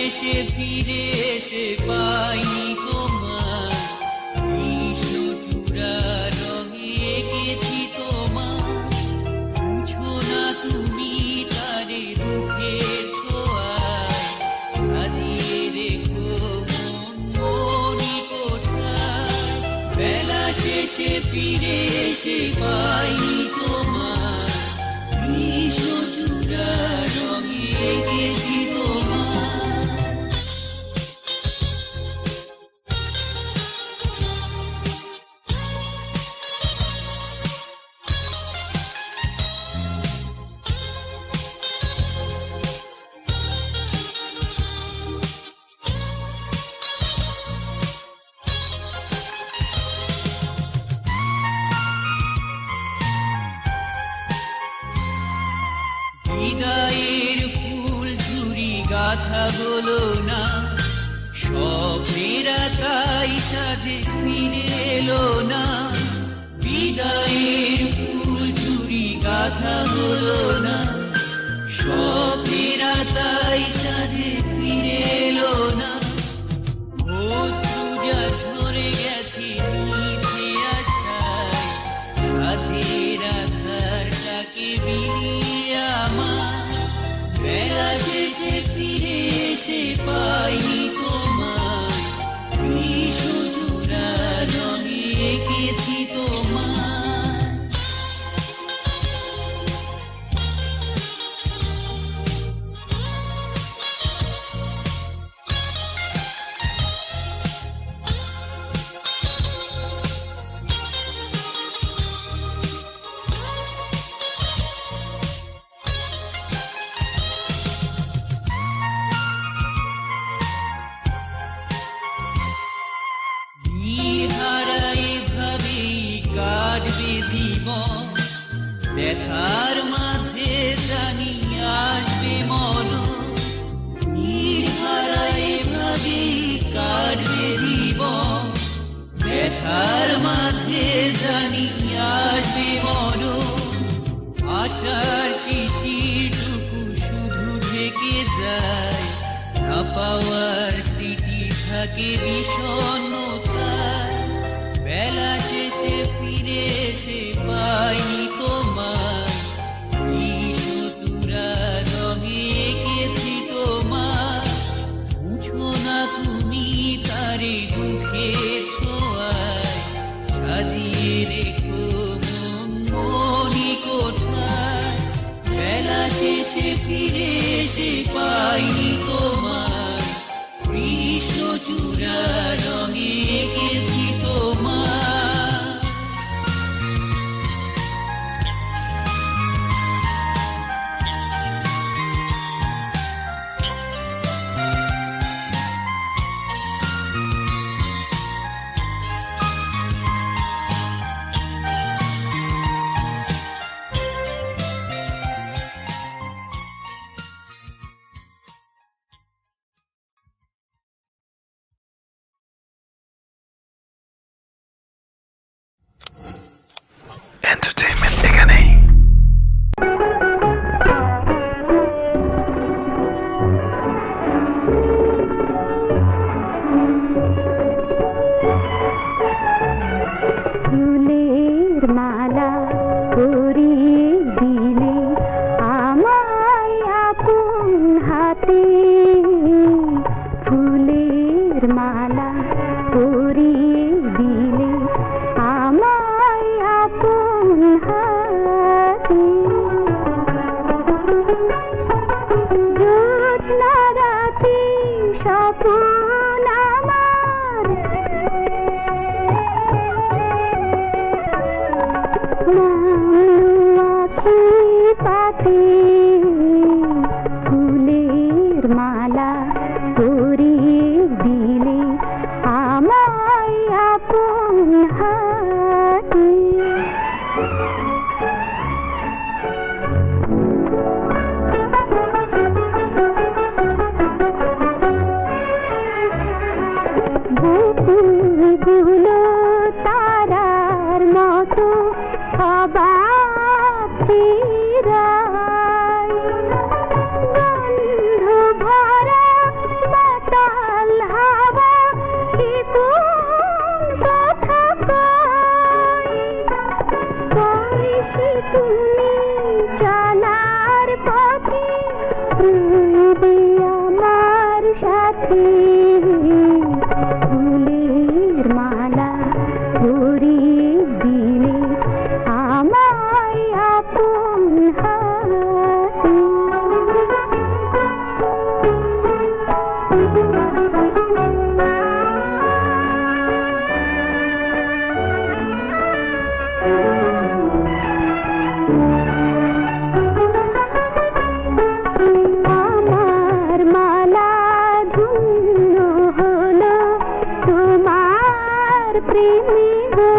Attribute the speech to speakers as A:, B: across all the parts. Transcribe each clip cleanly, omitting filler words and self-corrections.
A: শেষে ফিরে এসে পাইনি তোমার, কৃষ্ণচূড়া রঙে এঁকেছি তোমার। বুঝো না তুমি তারে দুঃখের ছোঁয়ায়, সাজিয়ে রেখো মনি কোঠায়। বেলা শেষে ফিরে এসে পাইনি তোমার, কৃষ্ণচূড়া রঙে এঁকেছি তোমার। হৃদয়ের ফুল ঝুরি গাথা হলো না, স্বপ্নেরা তাই সাজে ফিরে এলো না। হৃদয়ের ফুল ঝুরি গাথা হলো না, স্বপ্নেরা তাই সাজে ফিরে এলো না। অশ্রুজা ঝরে গেছে মিথ্যে আশায়, সাধের আধারটাকে বিলিয়ে আমার। বেলা শেষে ফিরে এসে পাইনি তোমায়, কৃষ্ণচূড়া রঙে এঁকেছি তোমার। কাটবে জীবন, ব্যথার মাঝে জানি আসবে মরণ। নির্হারায় ভাবেই কাটবে জীবন, ব্যথার মাঝে জানি আসবে মরণ। আশার শিশিরটুকু শুধু ঢেকে যায়, না পাওয়ার স্মৃতি থাকে বিষণ্ণতায়। বেলা শেষে ফিরে এসে পাইনি তোমায়, কৃষ্ণচূড়া রঙে এঁকেছি তোমার। বুঝো না তুমি তারে দুঃখের ছোঁয়ায়, সাজিয়ে রেখো মনি কোঠায়। বেলা শেষে ফিরে এসে পাইনি তোমার, কৃষ্ণচূড়া রঙে এঁকেছি তোমার।
B: এন্টারটেইনমেন্ট এখানেই।
C: ফুলের মালা পরিয়ে দিলে আমায় আপন হাতে, ফুলের মালা পরিয়ে দিলে আমায় আপন হাতে। জ্যোৎস্না রাতে স্বপ্ন আমার, আখি পাতে ফুলের মালা পরিয়ে দিলে আমায় আপন হাতে। বুকুলগুলো তারার মতো অবাক চিরায়, গন্ধ ভরা ভালোবাসি তুমি চলার পথে রইবে আমার সাথে ফুলের মালা পরিয়ে দিলে আমায় আপন হাতে আমার মালা ধন্য হলো তোমার প্রেমে গো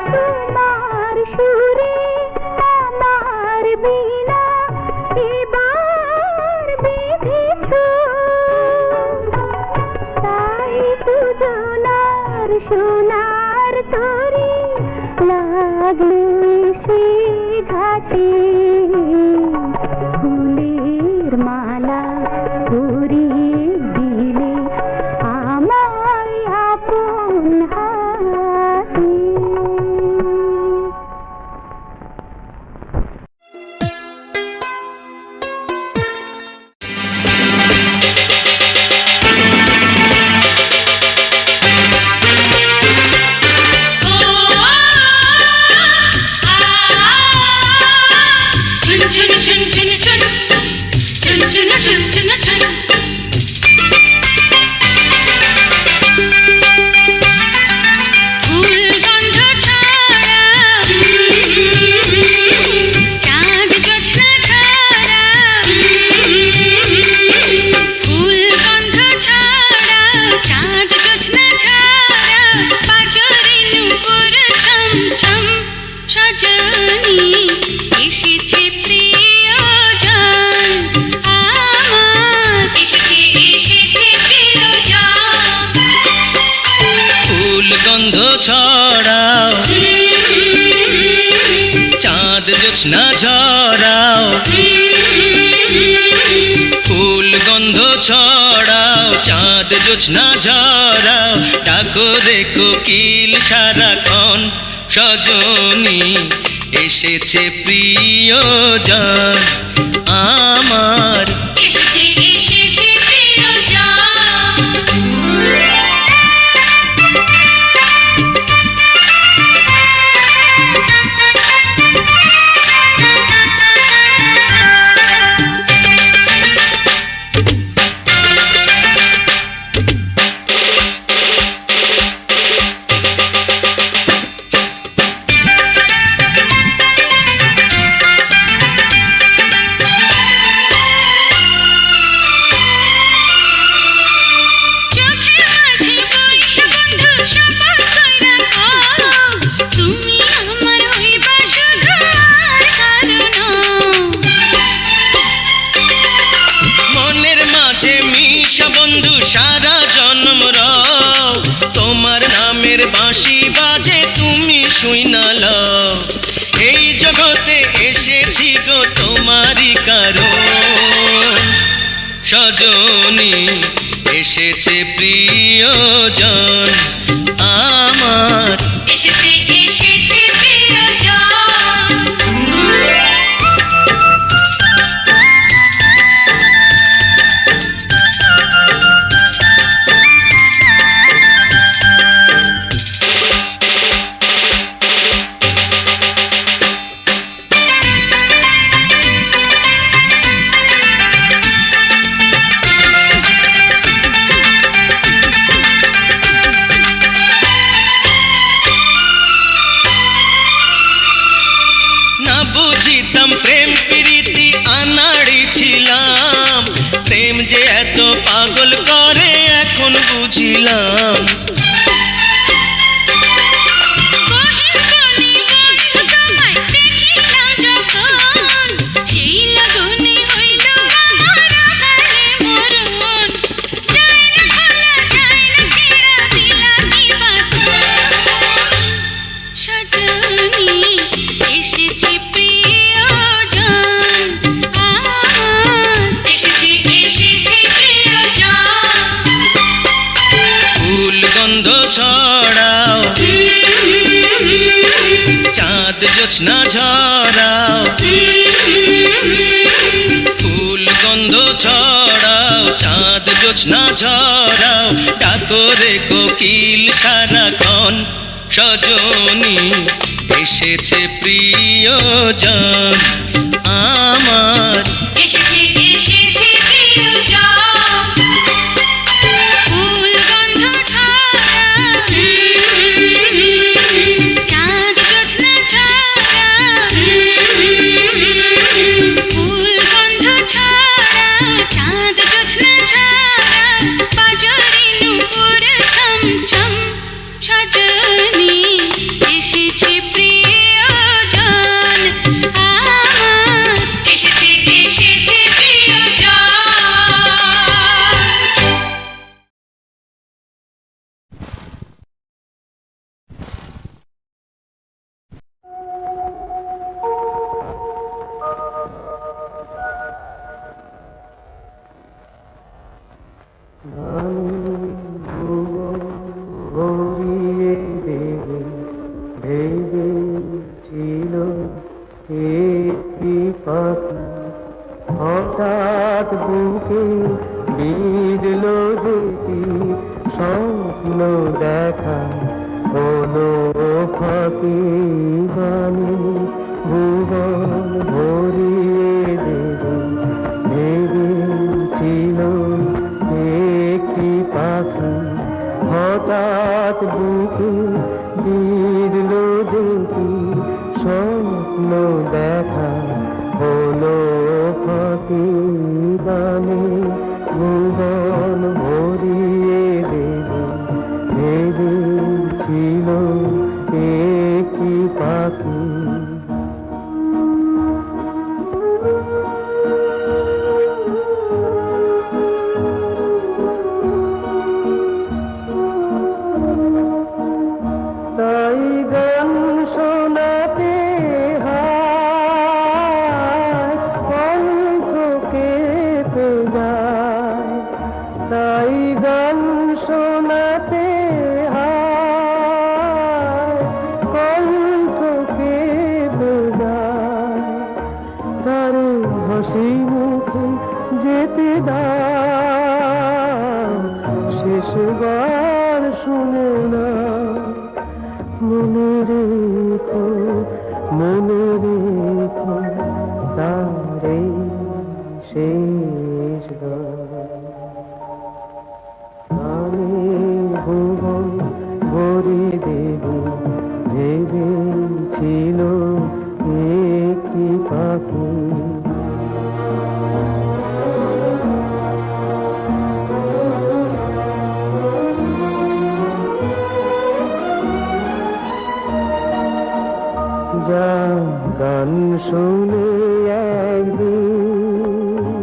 C: তোমার সুরে আমার বীণা এবার বেঁধেছ তাই দুজনার সোনার তরি লাগলো সে ঘাটে ফুলের মালা পরিয়ে দিলে আমায় আপন হাতে
D: জোছনা ঝরাও ফুল গন্ধ ছড়াও চাঁদ জোছনা ঝরাও ডাকো রে কোকিল সারাক্ষণ সজনী এসেছে প্রিয়জন আমার সারা জন্ম রাও তোমার নামের বাঁশি বাজে তুমি শুইনা লও এই জগতে এসেছি গো তোমারই কারণ সজনী এসেছে প্রিয়জন আমার
E: এসেছে প্রিয়জন
D: গন্ধ ছড়াও, চাঁদ জোছনা ঝরাও, ফুল গন্ধ ছড়াও, চাঁদ জোছনা ঝরাও, ডাকো রে কোকিল সারাক্ষণ সজনী, এসেছে প্রিয়জন আমার,
E: এসেছে এসেছে প্রিয়জন, ফুল গন্ধ ছড়াও, চাঁদ জোছনা ছড়াও, ফুল গন্ধ ছড়াও, চাঁদ জোছনা ছড়াও, পাজরে নূপুর ছমছম সজনী, এসেছে প্রিয়জন আমার, এসেছে এসেছে প্রিয়জন।
F: ভরিয়ে দেবে ভেবেছিল একটি পাখি, হঠাৎ বুকে বিঁধল যেটি স্বপ্ন দেখা হলো ফাঁকি, বাণী ভুবন ভরিয়ে দেবে ভেবেছিল একটি পাখি, হঠাৎ বুকে বিঁধল যেটি স্বপ্ন দেখা হলো ফাঁকি, বাণী ভুবন ভরিয়ে দেবে ভেবেছিল একটি পাখি। তাই গান শোনাতে হয় কণ্ঠ কেঁপে যায়, তাই গান শোনাতে হয় কণ্ঠ কেঁপে যায়, তার হাসি মুখে যেতে দাও, শেষবার শুনে না, মনে রেখো তারে শেষ গান। আমি ভুবন ভরিয়ে দেবে ভেবেছিল একটি পাখি, যা গান শুনে একদিন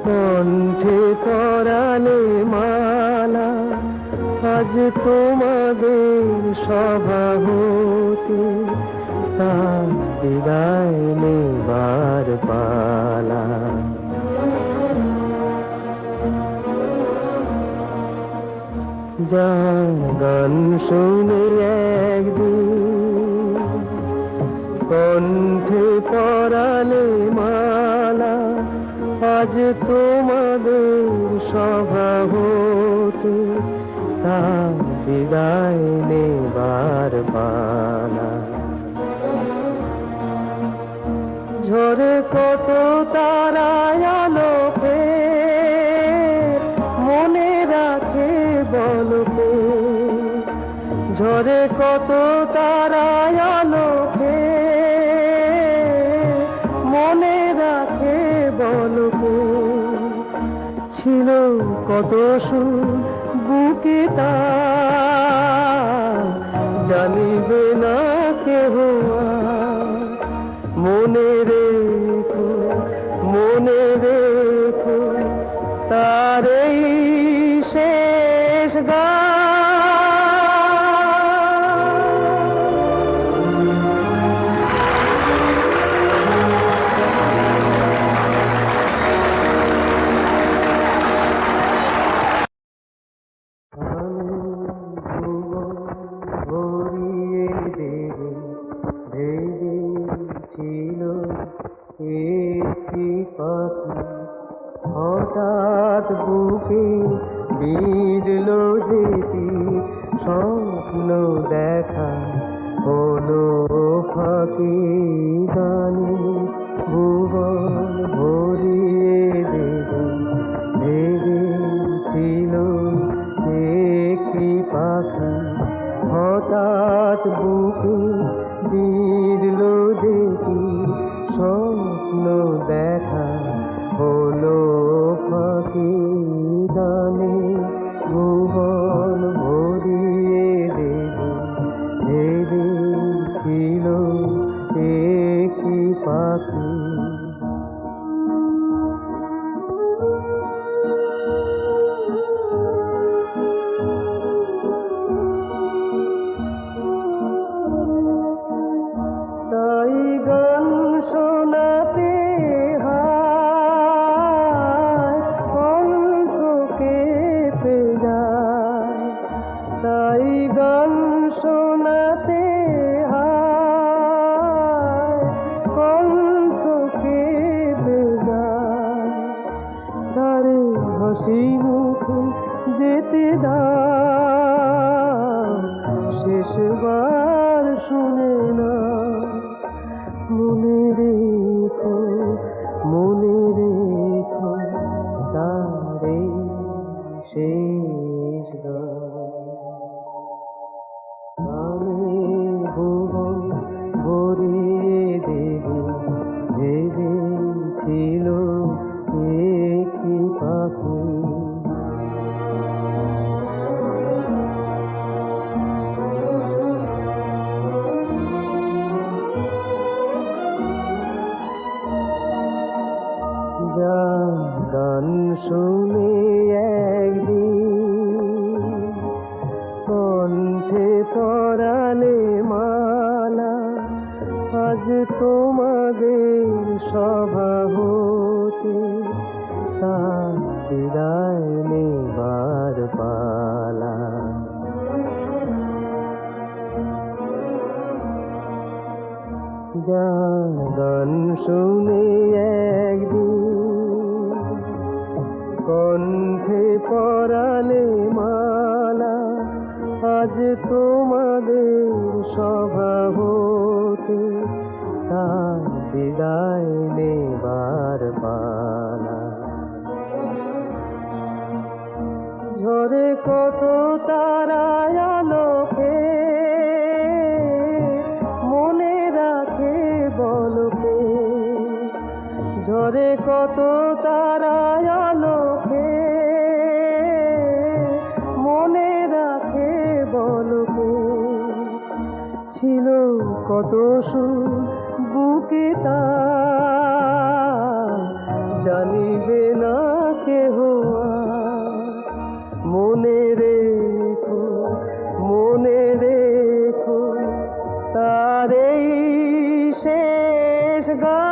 F: কণ্ঠে পরালে মালা, আজ তোমাদের সভা হতে তার বিদায় নেবার পালা। যা গান শুনে একদিন কণ্ঠে পরালে মালা, আজ তোমাদের সভা হতে তার বিদায় নেবার পালা। ঝরে কত তারায় আলোকে মনে রাখে বলকে, ঝরে কত তারায় আলোকে মনে রাখে বলকে, ছিল কত সুর বুকে তার জানিবে না কেহ, মনে রেখো তার এই শেষ গান। বুকে বিঁধলো যেটি স্বপ্ন দেখা হলো ফাঁকি গানে ভুবন ভরিয়ে দেবে ভেবেছিল একটি পাখি হঠাৎ বুকে বিঁধলো যেটি স্বপ্ন দেখা হলো ফাঁকি গানে ভুবন ভরিয়ে দেবে ভেবেছিল একটি পাখি। তাই গান শোনাতে হয় কণ্ঠ কেঁপে যায়, তাই গান শোনাতে হয় কণ্ঠ কেঁপে যায়। তারে হাসি মুখে যেতে দাও শেষবার শুনে না, মনে রেখো তারে শেষ গানে ভুবন ভরিয়ে দেবে ভেবেছিল একটি পাখি। যা গান শুনে একদিন কণ্ঠে পরালে মালা, আজ তোমাদের সভা হতে তার বিদায় নেবার পালা। যা গান শুনে একদিন কণ্ঠে পরালে মালা, আজ তোমাদের সভা হতে তার বিদায় নেবার পালা। ঝরে কত তারায় আলোকে মনে রাখে বলকে, ঝরে কত তারায় আলোকে মনে রাখে বলকে। ছিল কত সুর বুকে তার জানিবে না কেহ আর। মনে রেখো তার এই শেষ গান।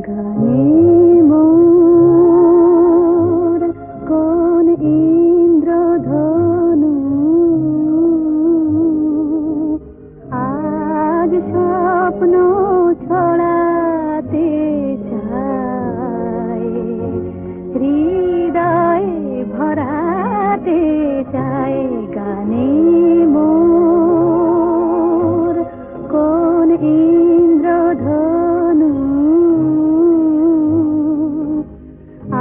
C: গানে মোর কোন ইন্দ্রধনু আজ স্বপ্ন ছড়াতে চায়, হৃদয়ে ভরাতে চায়। গানে মোর কোন ইন্দ্রধনু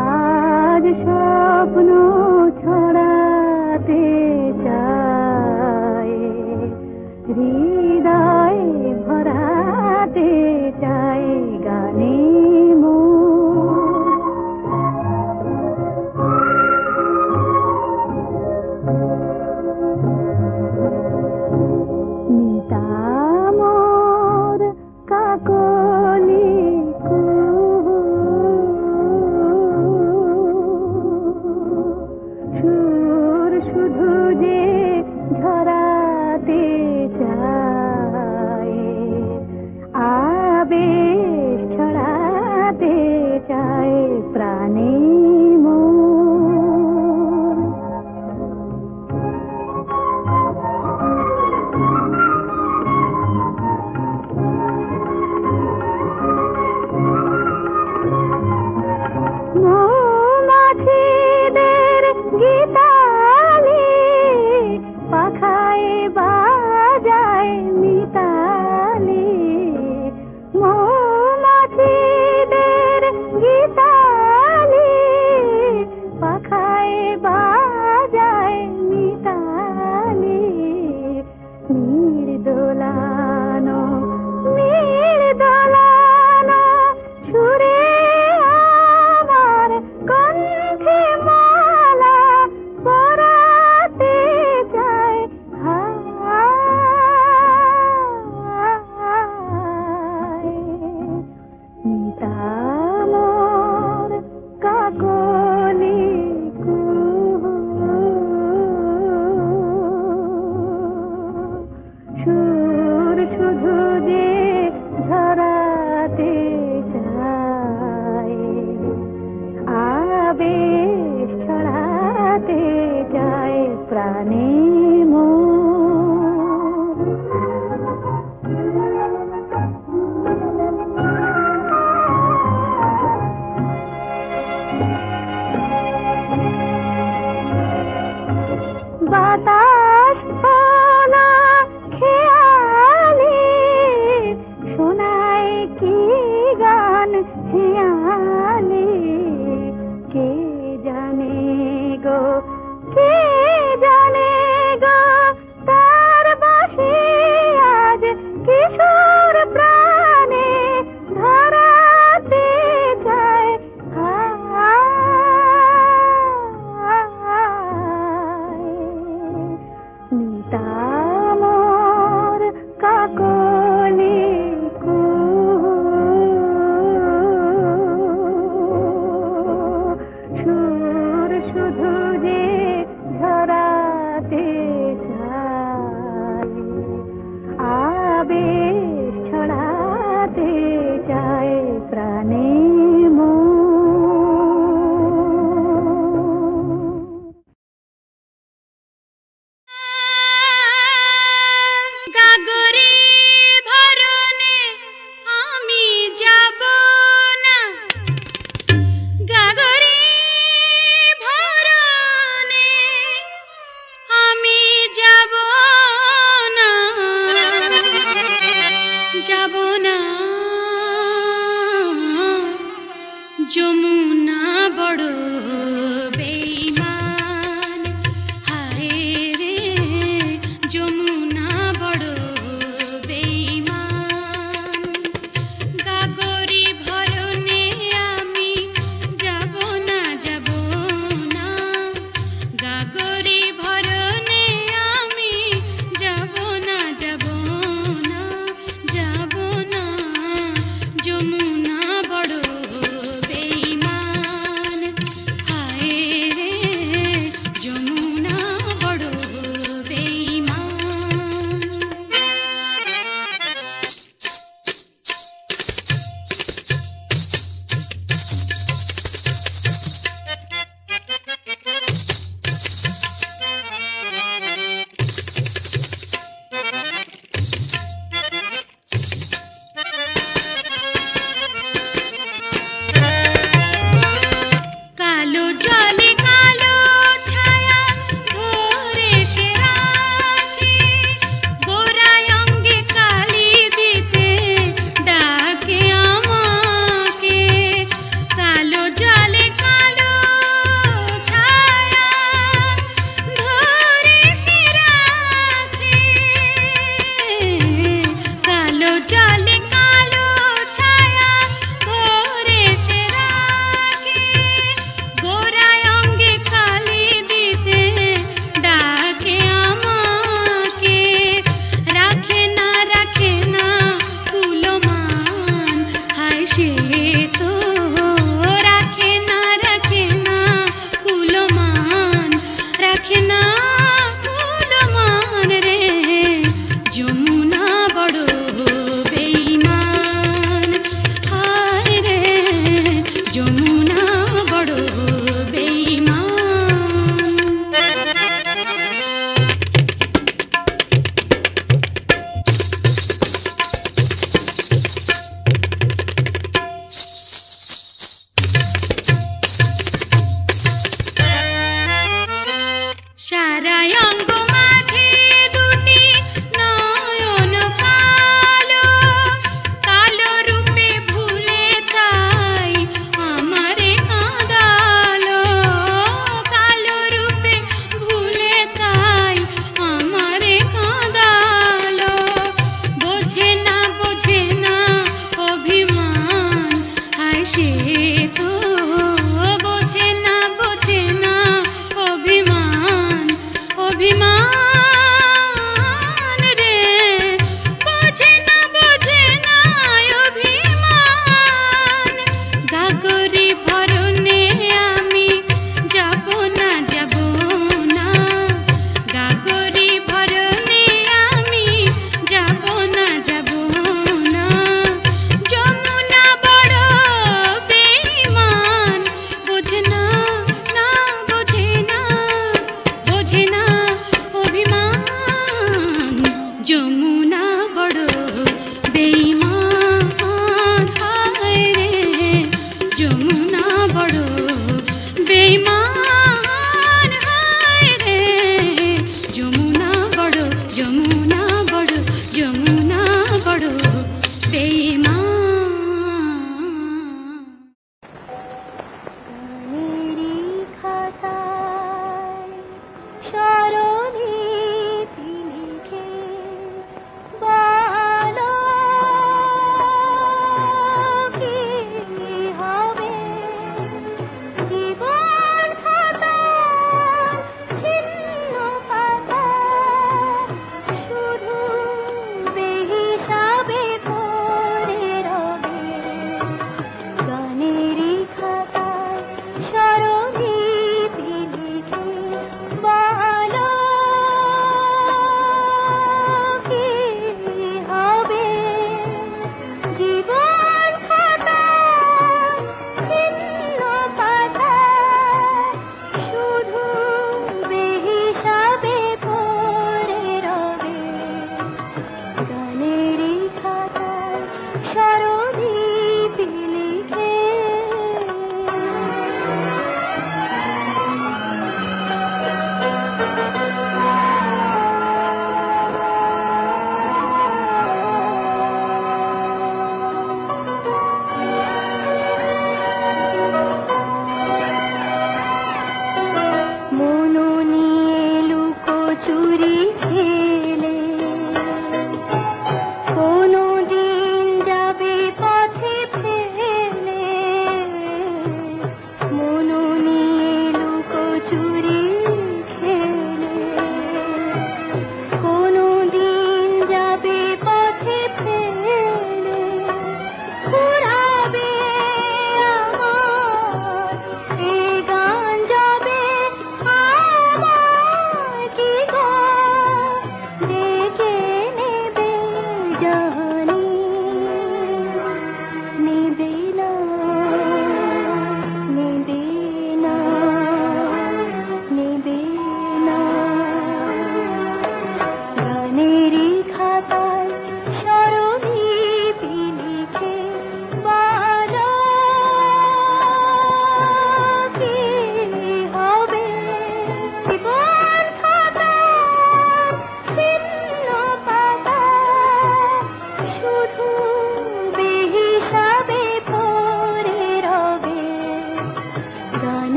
C: আজ স্বপ্ন ছড়াতে চায়, হৃদয়ে ভরাতে
E: যমুনা বড় বেঈমান, হায় রে যমুনা বড় বেঈমান। গাগরি ভরণে আমি যাব না, যাব না, গাগরি ভরণে আমি যাব না, যাব না, যাব না, যমুনা বড় বেঈমান, হায় রে যমুনা বড় বেঈমান। কালো জলে কালো ছায়া ধরে সে রাখে, গোরায় অঙ্গে কালি দিতে ডাকে আমাকে। কালো জলে কালো ছায়া ধরে সে রাখে, কালো জলে কালো ছায়া ধরে সে রাখে, গোরায় অঙ্গে কালি দিতে ডাকে আমাকে। রাখে না, রাখে না কুলমান, হায় সে তো রাখে না, রাখে না কুলমান, রাখে না কুলমান রে যমুনা বড় বেঈমান, হায় রে যমুনা বড় বেঈমান। সারা অঙ্গ মাঝে দুটি নয়ন কালো, কালো রূপে ভুলে তাই আমারে কাঁদালো, কালো রূপে ভুলে তাই আমারে কাঁদালো। বোঝে না, বোঝে না অভিমান, হায় সে তো বোঝে না, বোঝে না অভিমান, অভিমান রে বোঝে না, বোঝে না অভিমান। গাগরি ভরণে আমি যাব না, যাব না, গাগরি ভরণে আমি যাব না, যাব না, যমুনা বড় বেঈমান। বোঝে না, না বোঝে না, বোঝে না অভিমান, যমুনা বড় বেঈমান, হায় রে যমুনা বড় বেঈমান, হায় রে যমুনা বড়, যমুনা বড়, যমুনা বড় বেঈমান।
C: মেরি খাতায় স্মরণীতি লিখে বলো কি হবে, জীবন খাতার ছিন্ন পাতা শুধু বেহিসাবে পড়ে রবে। গানেরই খাতায় স্মরণীতি লিখে বলো কি হবে, জীবন খাতার ছিন্ন পাতা শুধু বেহিসাবে পড়ে রবে। গানেরই খাতায় স্মরণীতি লিখে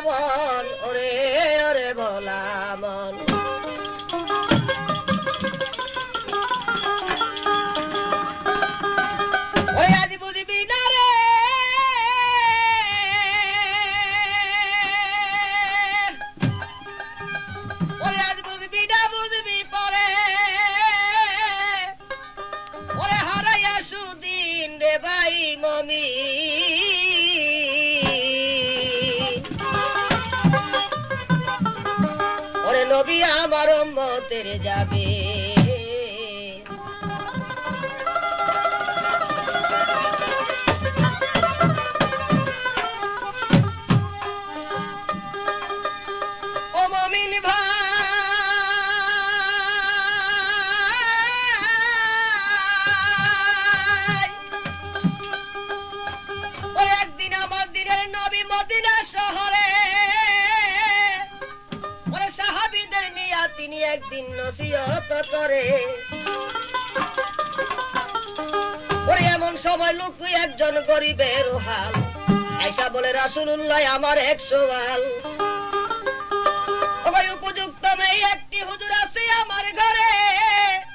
G: মন ওরে ওরে ভোলা মন ওরে আজ বুঝবি না রে ওরে আজ বুঝবি না বুঝবি পরে ওরে হারাইয়া সুদিন রে ভাই মমি ওরে নবী আমার উম্মতের যাবে ও মমিন ভাই ও একদিন আমার দিনের নবী মদিনা শহরে ওরে সাহাবীদের নিয়ে তিনি একদিন নসিহত করে ওরে এমন সময় লুকুই একজন গরিবের হাল আয়েশা বলে রাসূলুল্লাহ আমার এক সওয়াল ও ভাই উপযুক্ত মেয়ে একটি হুজুর আছে আমার ঘরে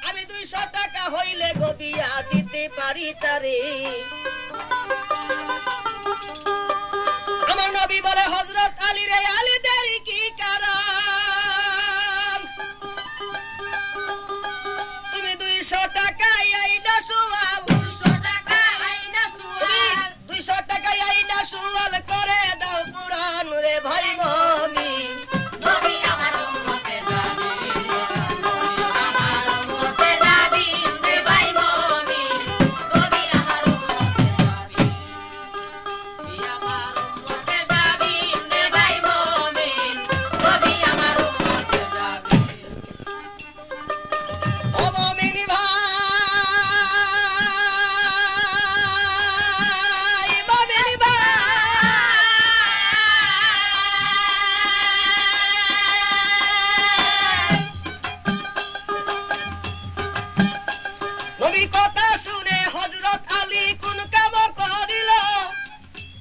G: আমি 200 টাকা হইলে গবিয়া দিতে পারি তারে আমার নবী বলে হযরত আলী রে আলী দেরি কি কারণ তুমি 200 টাকা আইনা সুয়াল 200 টাকা আইনা সুয়াল 200 টাকা আইনা সুয়াল করে দাও পুরান রে ভাই মমি নবী আমার উম্মতের যাবে আমার উম্মতের যাবে রে ভাই মমি নবী আমার উম্মতের যাবে আমার উম্মতের যাবে রে ভাই মমি নবী আমার উম্মতের যাবে ও মুমিনি ভাই মুমিনি ভাই নবীর কথা শুনে হযরত আলী কোন কাম করিল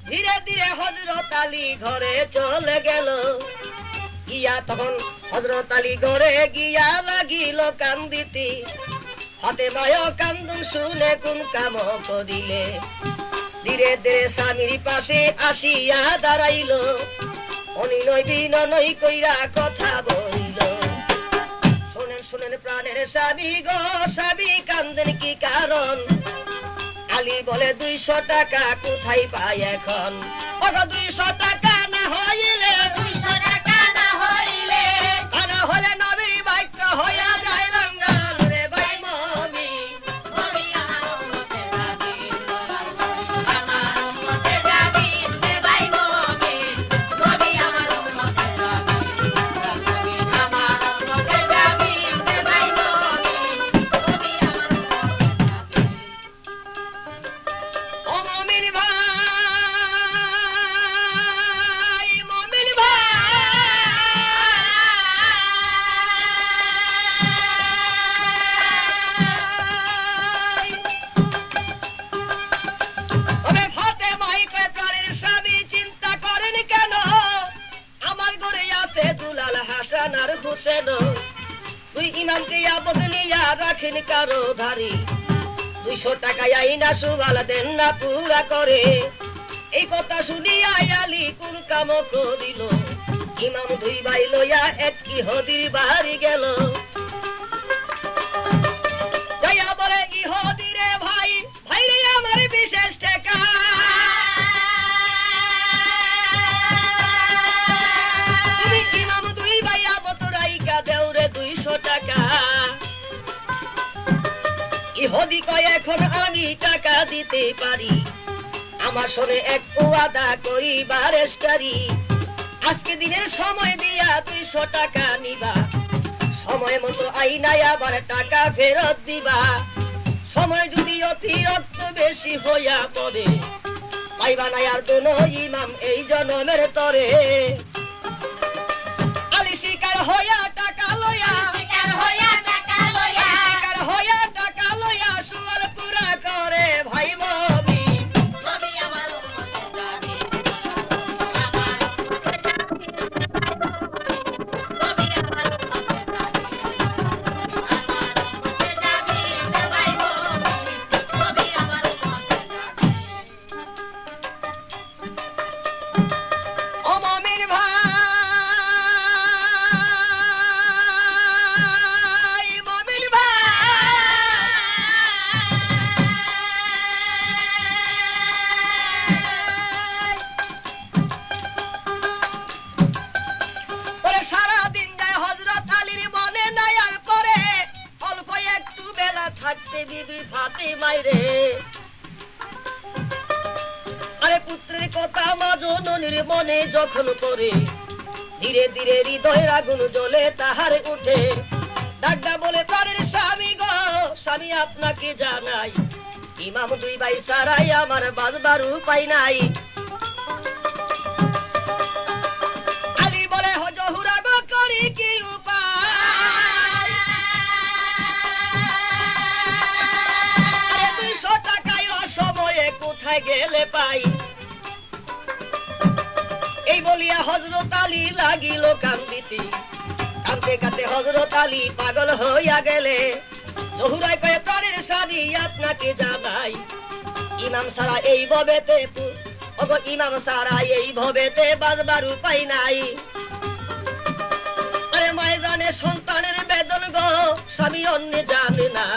G: ধীরে ধীরে হযরত আলী ঘরে চলে গেল গিয়া তখন হযরত আলী ঘরে গিয়া লাগিল কান্দিতে ফাতেমায় কান্দুন শুনে কোন কাম করিলে ধীরে ধীরে স্বামীর পাশে আসিয়া দাঁড়াইল অনিনয় বিনয় কইরা কথা বলিল শুনেন শুনেন প্রাণের স্বামী গো স্বামী কান্দেন কি কারণ আলী বলে 200 টাকা কোথায় পাই এখন ওগো 200 টাকা না হইলে 200 টাকা না হইলে না হলে নবীর বাক্য হইয়া যায় লঙ্ঘন রে ভাই মমি নবী আমার উম্মতের যাবে আমার উম্মতের যাবে রে ভাই মমি নবী আমার উম্মতের যাবে আমার উম্মতের যাবে রে ভাই মমি নবী আমার উম্মতের যাবে ও মুমিন ভাই মুমিন ভাই তবে ফাতেমাই কয় প্রাণের স্বামী চিন্তা করেন কেন আমার ঘরে আছে দুলাল হাসান আর হোসেন দুই ইমামকে আবদ নিয়া রাখেন কারো ধারি 200 টাকা আইনা সুবাল দেন না পুরা করে এই কথা শুনিয়া আলী কোন কাম করিল ইমাম দুই ভাই লইয়া এক ইহুদির বাড়ি গেল যাইয়া বলে ইহুদি রে ভাই ভাই রে আমার বিশেষ টাকা তুমি ইমাম দুই ভাই আবত রাইকা দেও রে 200 টাকা ইহুদি কয় এখন আমি টাকা দিতে পারি আমার শুনে এক ওয়াদা করি বারেস্টারি আজকে দিনের সময় দিয়া 200 টাকা নিবা সময় মতো আইনায় আবার টাকা ফেরত দিবা সময় যদি অতিরিক্ত বেশি হইয়া পড়ে পাইবা না আর কোনো ইমাম এই জনমের তরে আলী শিকার হইয়া টাকা লইয়া শিকার হইয়া টাকা লইয়া শিকার হইয়া টাকা লইয়া সুয়াল পুরা করে ভাই মমি নবী আমার উম্মতের যাবে আমার উম্মতের যাবে লাগে বিবি ফাতেমাই রে। আরে পুত্রের কথা মা জননীর মনে যখন পড়ে, ধীরে ধীরে হৃদয়ের আগুন জ্বলে তাহার উঠে। ডাকডা বলে প্রাণের স্বামী গো, স্বামী আপনাকে জানাই, ইমাম দুই ভাই সারাই আমার বাঁচবার উপায় নাই। আলী বলে হজহুরা গো করি কি উপায়, আরে 200 টাকায় অসময়ে কোথায় গেলে পাই। এই বলিয়া হযরত আলী লাগিল কান্দিতে, কাঁদতে কাঁদতে হযরত আলী পাগল হইয়া গেলে। জহুরাই কয়ে প্রাণের স্বামী আপনাকে জানাই, ইমাম সারা এই ভবেতে ওগো ইমাম সারা এই ভবেতে বাঁচবার উপায় নাই। আরে মায়ে জানে সন্তানের বেদন গো, স্বামী অন্য জানে না।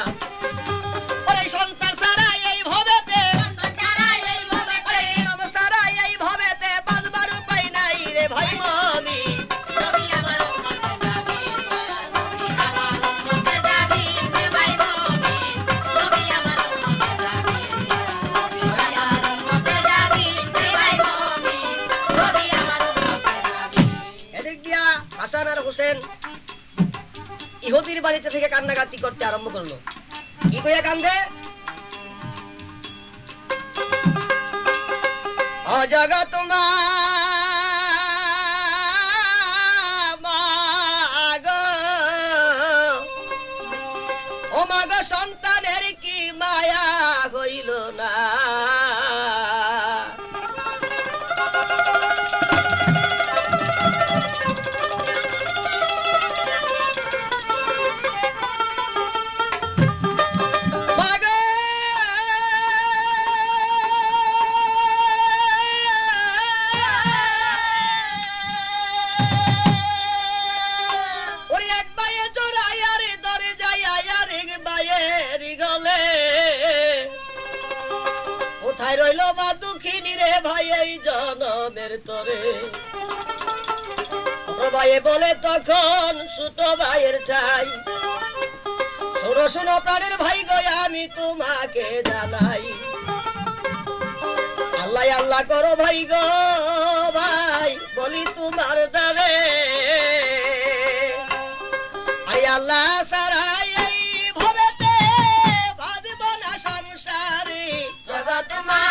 G: ওরে সন্তান সারা এই ভবেতে, আরে ইমাম সারা এই ভবেতে বাঁচবার উপায় নাই রে ভাই মমি। হাসান আর হোসেন ইহুদির বাড়িতে থেকে কান্নাকাটি করতে আরম্ভ করলো। কি কইয়া কান্দে? অজগত মা গো, ও মা গো সন্তানের কি মায়া হইল না। রইল মা দুঃখিনী রে ভাই এই জনমের তরে। ভাইয়ে বলে তখন ছোট ভাইয়ের ঠাই, শোনো শোনো প্রাণের ভাই গো আমি তোমাকে জানাই, আল্লাহ আল্লাহ করো ভাই গো ভাই বলি তোমার দ্বারে। আরে আল্লাহ সারা এই ভবেতে বাঁধব না সংসারে। জগৎ মা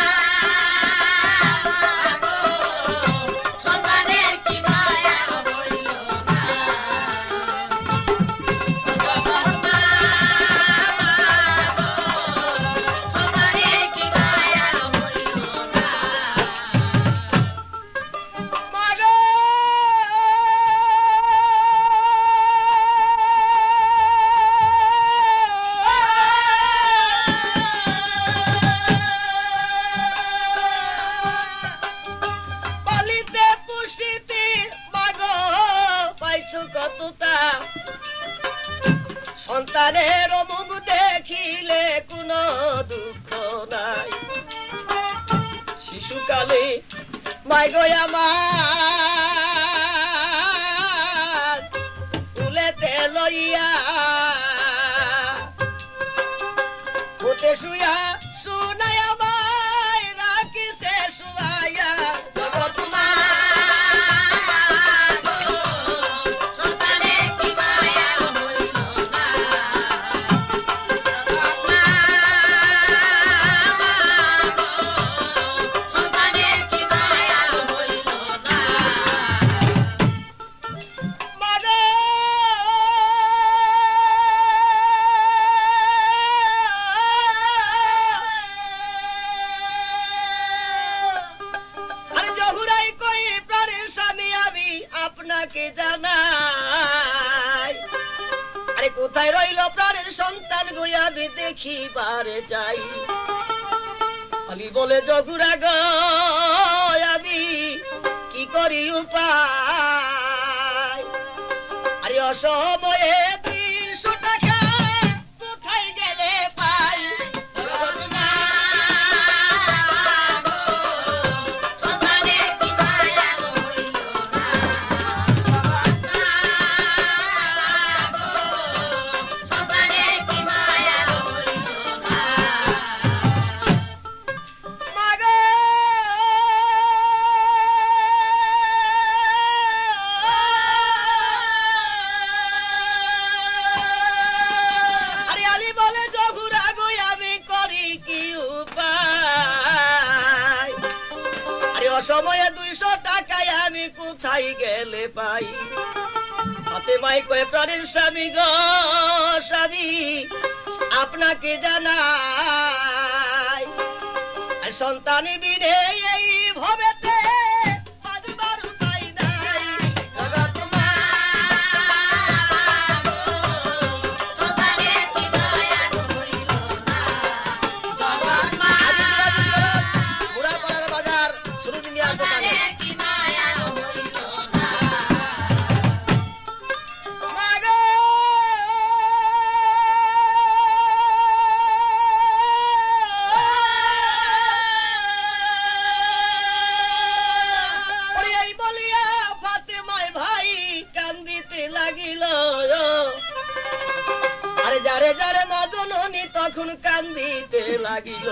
G: সন্তানের মুখ দেখিলে কোনো দুঃখ নাই। শিশুকালে মাই গো আমার তুলেতে লইয়া হতে শুয়া শুনাই আমায় রাখিছে শুয়াইয়া। জগৎ মা কোথায় রইল প্রাণের সন্তান গো আমি দেখিবারে যাই। আলী বলে জগুরা গো আমি কি করি উপায়, আরে অসময়ে 200 টাকা কোথায় গেলে পাই। সময়ে 200 টাকায় আমি কোথায় গেলে পাই হাতে মাই কয়ে প্রাণের স্বামী গো স্বামী আপনাকে জানাই আর সন্তানি বিনে এই ভবেতে বাজবার উপায় নাই জগৎ মা গো, সন্তানের কি মায়া হইল না। জগৎ মা মুরাপাড়ার বাজার সুরজ মিয়ার দোকানে যারে যারে মা জননী তখন কান্দিতে লাগিল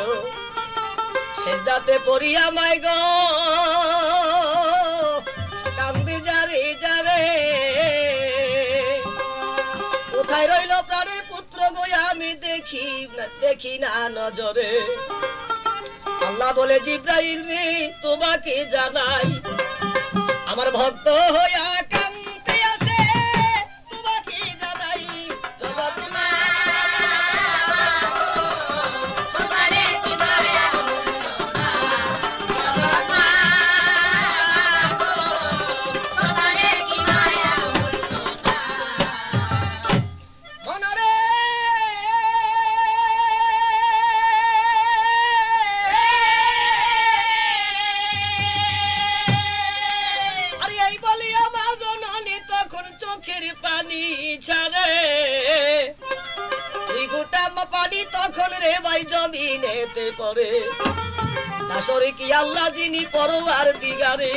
G: সেজদাতে পড়িয়া মাই গো কান্দি যারে যারে কোথায় রইল প্রাণের পুত্র গো আমি দেখি না নজরে আল্লাহ বলে জিব্রাইল রে তোমাকে জানাই আমার ভক্ত হইয়া কান্দি আছে তোমাকে জানাই জগৎ মা জমিনেতে পড়ে আসরে কি আল্লাহ যিনি পরওয়ার দিগারে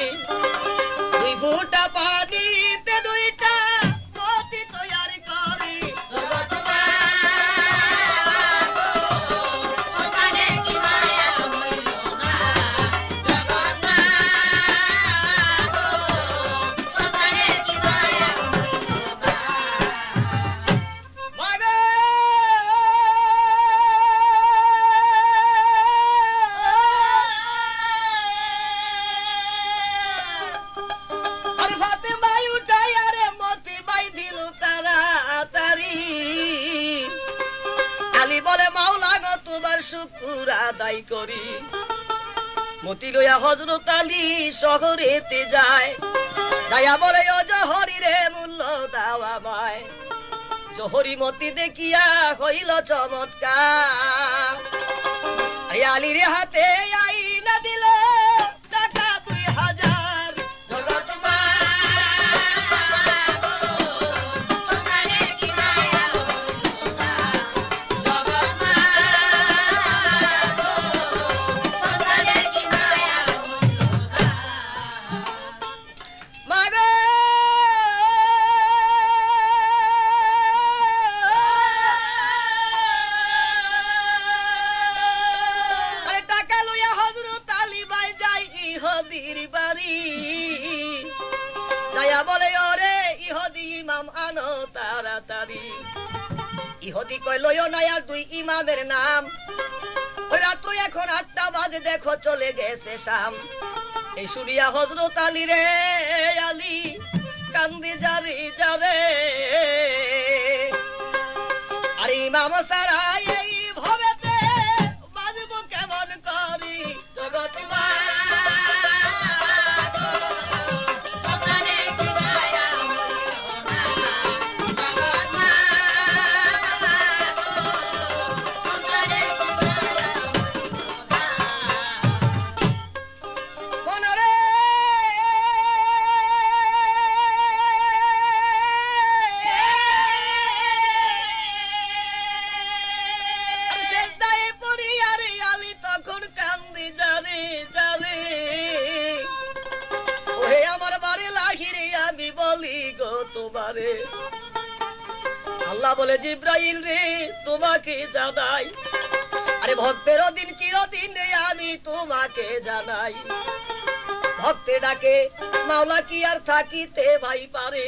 G: 2 ফুটা পানিতে 2টা মতি তৈরি করে জগৎ মা গো, সন্তানের কি মায়া হইল না। জগৎ মা গো, সন্তানের কি মায়া হইল না। মা গো, শুকুর আদায় করি মতি লইয়া হযরত আলী শহরেতে যায় দয়া বলে ও জহরি রে মূল্য দাও আমায় জহরি মতি দেখিয়া হইল চমৎকার আলীর হাতে আইনা দিল টাকা 2000 জগৎ মা গো, সন্তানের কি মায়া হইল না। জগৎ মা গো, সন্তানের কি মায়া হইল না। মা গো, টাকা লইয়া হযরত আলী ভাই যাই ইহুদির বাড়ি দয়া বলে ওরে ইহুদি ইমাম আনো তাড়াতাড়ি ইহুদি কই লইও না আর 2 ইমামের নাম ওই রাত্র এখন 8টা বাজে দেখো চলে গেছে শাম এই শুনিয়া হযরত আলী রে আলী কান্দি জারি যাবে আর ইমাম সারা এই ভবেতে বাজবো কেমন করি জগৎ মা গো, সন্তানের কি মায়া হইল না। জগৎ মা গো, সন্তানের কি মায়া হইল না। মনরে সেজদায় পড়িয়া রে আলী তখন কান্দি জারে জারে ওহে আমার বাড়ি লাহিরে আমি বলি গো তোমারে আল্লাহ বলে জিব্রাইল রে তোমাকে জানাই আরে ভক্তের দিন চিরদিন রে আমি তোমাকে জানাই ভক্তে ডাকে মাওলা কি আর থাকিতে ভাই পারে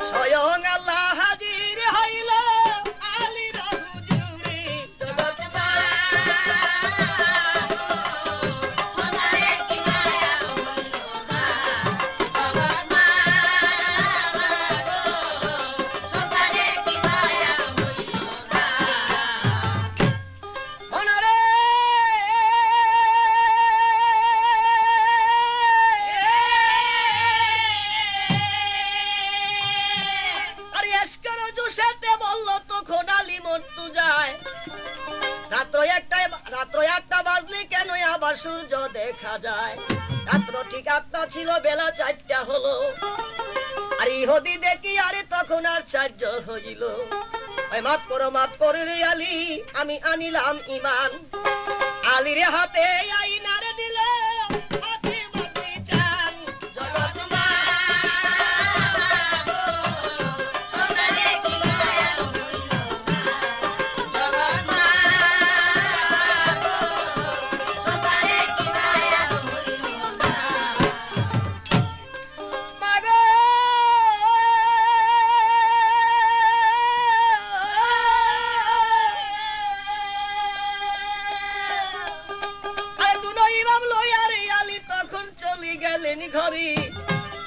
G: স্বয়ং আল্লাহ হাজির হইল আলীর হুজুরে জগৎ মা গো, সন্তানের কি মায়া হইল সূর্য দেখা যায়। রাত্র ঠিক 8টা ছিল, বেলা 4টা হলো। আর ইহুদি দেখি আরে তখন আর 4 হইল। ওই মাফ করো রে আলী, আমি আনিলাম ইমান। আলীর হাতে আইনারে দিল হাতে মাটি চান। জগৎ মা গো, সোনারে কি মায়া হইল না। জগৎ মা গো, সোনারে কি মায়া হইল না। মা গো, গেলেন ঘরে।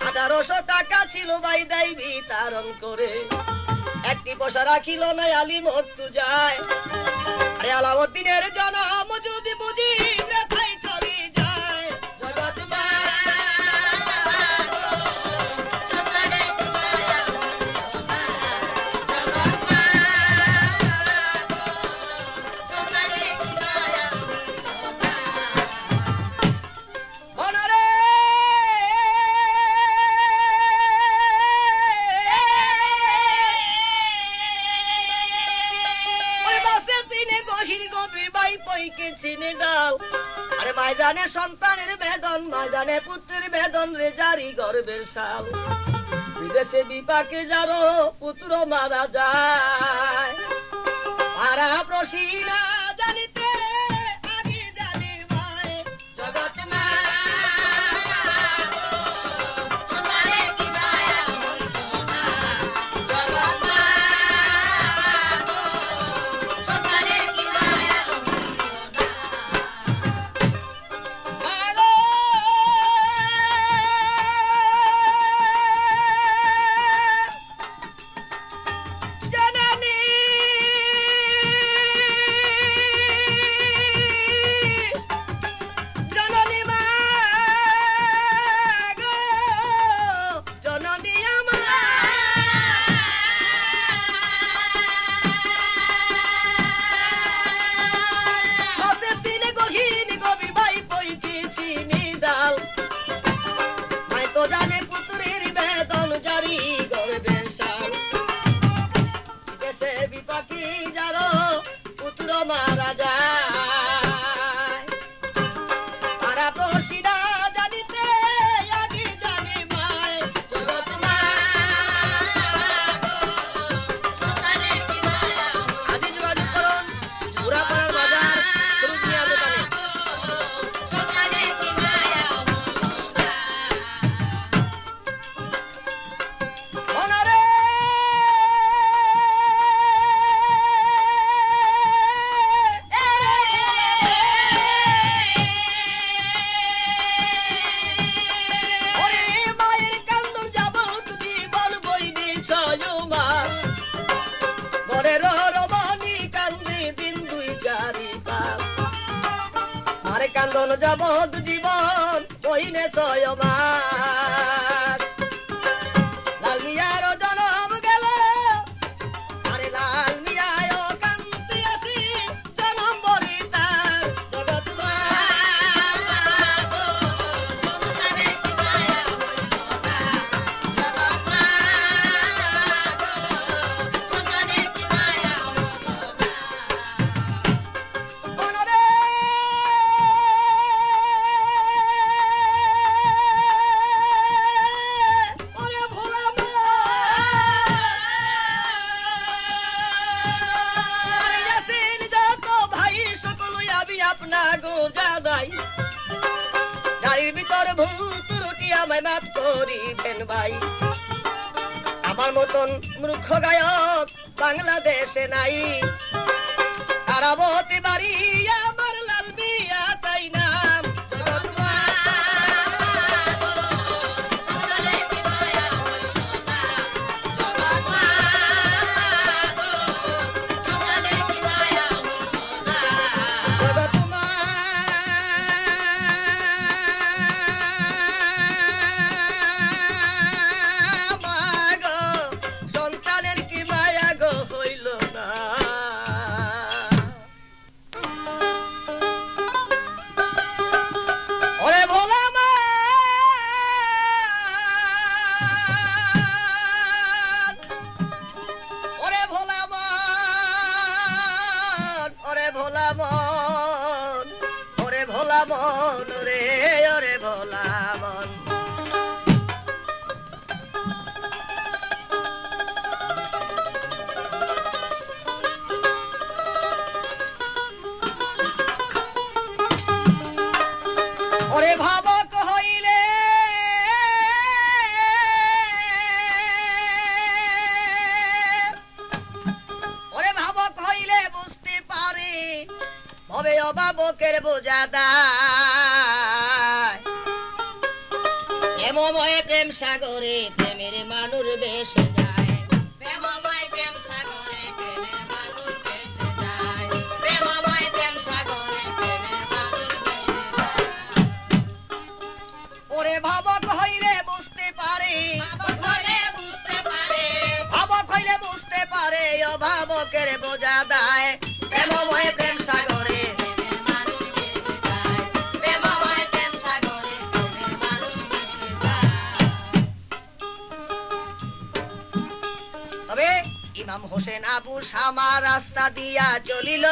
G: 1800 টাকা ছিল ভাই দেয় বিতরণ করে। একটি পয়সা রাখিল না, আলী মরতু যায়। আরে আলাউদ্দিনের জনম যদি বুঝি ব্যথায় চলে যায়। জগৎ মা গো, সোনারে কি মায়া হইল না। জগৎ মা গো, সোনারে কি মায়া হইল না। ওনারে চিনে ডাল। আরে মাই জানে সন্তানের বেদন, মা জানে পুত্রের বেদন রে জারি গর্বের শাল। বিদেশে বিপাকে যারো পুত্র মারা যায়। পারা প্রসিনা জানিতে আগে জানে মায়। জগৎ মা গো, সোনারে কি মায়া হইল না। জগৎ মা গো, সোনারে কি মায়া হইল না। জননী জননী মা গো, জননী আমার। মাছের দিনে গহীন গভীর ভাই পইকে চিনি ডাল। মাই তো জানে পুত্রের বেদন জারি গর্বের শাল। বিদেশে বিপাকি যারো পুত্র মারা যায়। তারা প্রসিদা জানিতে আগে জানে মায়। জগৎ মা গো, সোনারে কি মায়া হইল না। আজ যোগাযোগ করুন পুরাপাড়ার বাজার সরুজ মিয়ার দোকানে। সোনারে কি মায়া হইল না। ওনারে ওরে মায়ের কান্দন যাবত জীবন বইনি 6 মাস। ঘরের রমণী কান্দে দিন 2, 4, 5। মারে কান্দন যাবত জীবন বইনে 6 মাস। লাল মিয়ার জনম গেল। আরে লাল মিয়ায় কান্তি আসি জনম বরি তার। জগৎ মা গো, সোনারে কি মায়া হইল না। জগৎ মা গো, সোনারে কি মায়া হইল না। ওনারে ওরে ভোলা মা। আরে ইয়াসিন যত ভাই সকলই আমি আপনা গো জানাই। গাড়ির ভিতর ভুল ত্রুটি আমায় মাফ করিবেন ভাই। আমার মতন মূর্খ গায়ক বাংলাদেশে নাই। তারাবতী বাড়ি আমার লাল মিয়া তাই নাম। জগৎ মা গো, সোনারে কি মায়া হইল না। জগৎ মা গো, সোনারে কি মায়া হইল না। জগৎ মা গো, সন্তানের কি মায়া গো হইল না। অভাবকের বোঝা দায় প্রেমময় প্রেম সাগরে প্রেমের মানুষ ভেসে যায় প্রেমময় প্রেম সাগরে প্রেমের মানুষ ভেসে যায় প্রেমময় প্রেম সাগরে প্রেমের মানুষ ভেসে যায় ওরে ভাবক হইলে বুঝতে পারে ভাবক হইলে বুঝতে পারে ভাবক হইলে বুঝতে পারে অভাবকের বোঝা দায় প্রেমময় প্রেম সাগরে প্রেমের মানুষ ভেসে যায় প্রেমময় প্রেম সাগরে প্রেমের মানুষ ভেসে যায় তবে ইমাম হোসেন আবু শামা রাস্তা দিয়া চলিল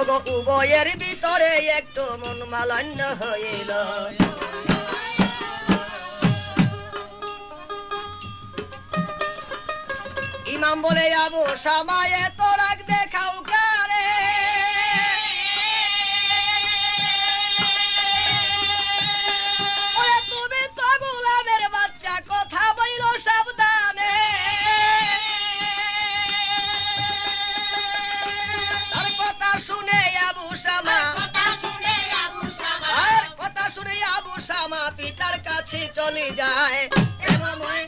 G: ওগো উভয়ের ভিতরে একটু মন মালান্য হইল ইমাম বলে আবু শামা এত রাগ দেখাও কারে ওরে তুমি তো গোলামের বাচ্চা কথা বইল সাবধানে তার কথা শুনে আবু শামা আর কথা শুনে আবু শামা পিতার কাছে চলে যায় প্রেমময়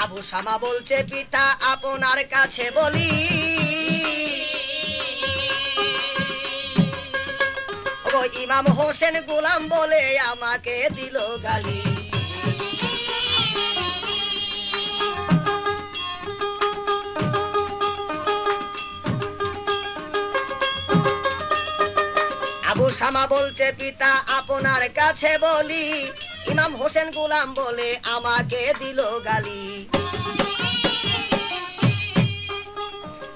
G: আবু শামা বলছে পিতা আপনার কাছে বলি ও ইমাম হোসেন গোলাম বলে আমাকে দিল গালি আবু শামা বলছে পিতা আপনার কাছে বলি ইমাম হোসেন গোলাম বলে আমাকে দিল গালি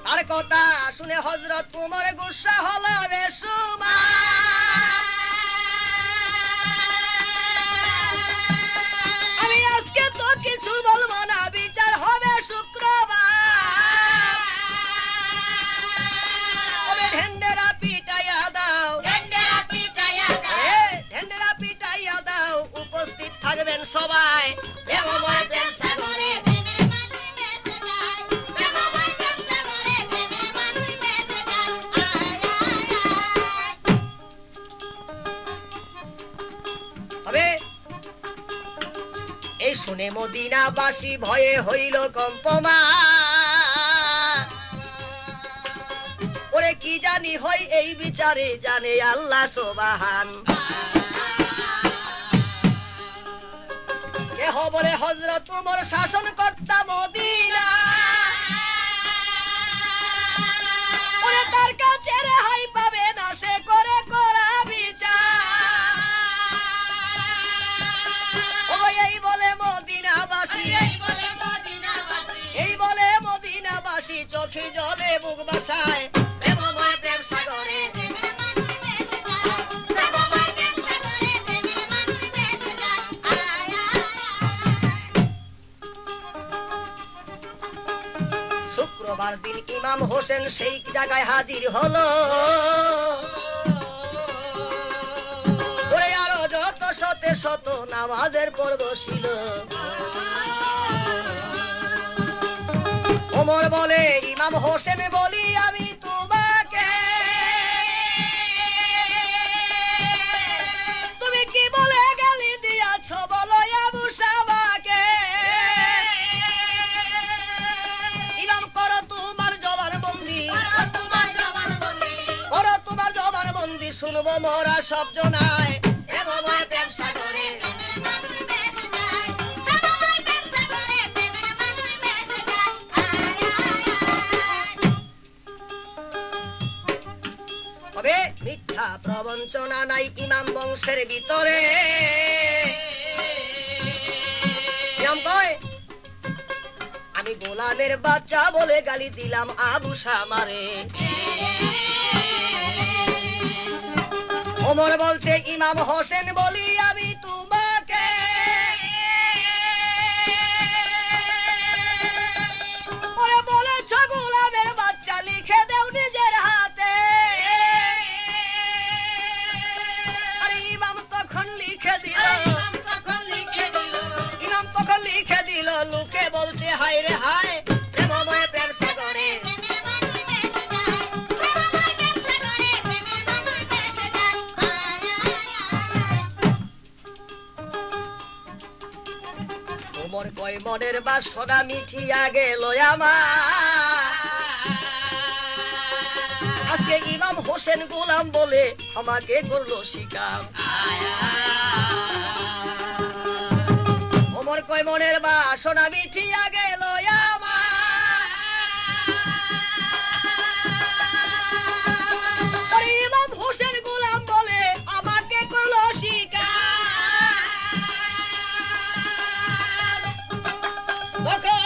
G: তার কথা শুনে হযরত উমর গুসা হলো বেসুমার আমি আজকে তো কিছু বলবো না বিচার হবে শুক্রবার ওরে ঢেন্ডেরা পিটাইয়া দাও ঢেন্ডেরা পিটাইয়া দাও উপস্থিত থাকবেন সবাই প্রেমময় প্রেম সাগরে প্রেমের মানুষ ভেসে যায় প্রেমময় প্রেম সাগরে প্রেমের মানুষ ভেসে যায় তবে এই শুনে মদিনাবাসী ভয়ে হইল কম্পমান ওরে কি জানি হয় এই বিচারে জানে আল্লাহ সুবহান কেহ বলে হযরত উমর শাসন কর্তা মদিনা ওরে তার কাছে রেহাই পাবে না সে করে করা বিচার ও এই বলে মদিনাবাসী এই বলে মদিনাবাসী চোখে জলে বুক বাসায় প্রেমময় প্রেম সাগরে প্রেমের মানুষ ভেসে যায় প্রেমময় প্রেম সাগরে প্রেমের মানুষ ভেসে যায় শুক্রবার দিন ইমাম হোসেন সেই জায়গায় হাজির হলো ওরে আরো যত শতে শত নামাজের পর বসিল ওমর বলে ইমাম হোসেন বলি আমি তোমাকে তুমি কি বলে গালি দিয়াছ বলো আবু শামাকে ইমাম করো তোমার জবানবন্দি করো তোমার জবানবন্দি শুনবো মোরা সব জনায় প্রেমময় প্রেম সাগরে প্রেমের মানুষ ভেসে যায় প্রেমময় প্রেম সাগরে প্রেমের মানুষ ভেসে যায় তবে মিথ্যা প্রবঞ্চনা নাই ইমাম বংশের ভিতরে ইমাম কয় আমি গোলামের বাচ্চা বলে গালি দিলাম আবু শামারে ওমর বলছে ইমাম হোসেন বলি আমি তোমাকে ওরে বলেছ গোলামের বাচ্চা লিখে দেও নিজের হাতে কয় মনের বাসনা মিঠিয়া গেল আমার আজকে ইমাম হোসেন গোলাম বলে আমাকে করলো শিকার ওমর কয় মনের বাসনা মিঠিয়া গেল আমার ইমাম হোসেন গোলাম বলে আমাকে করলো শিকার তখন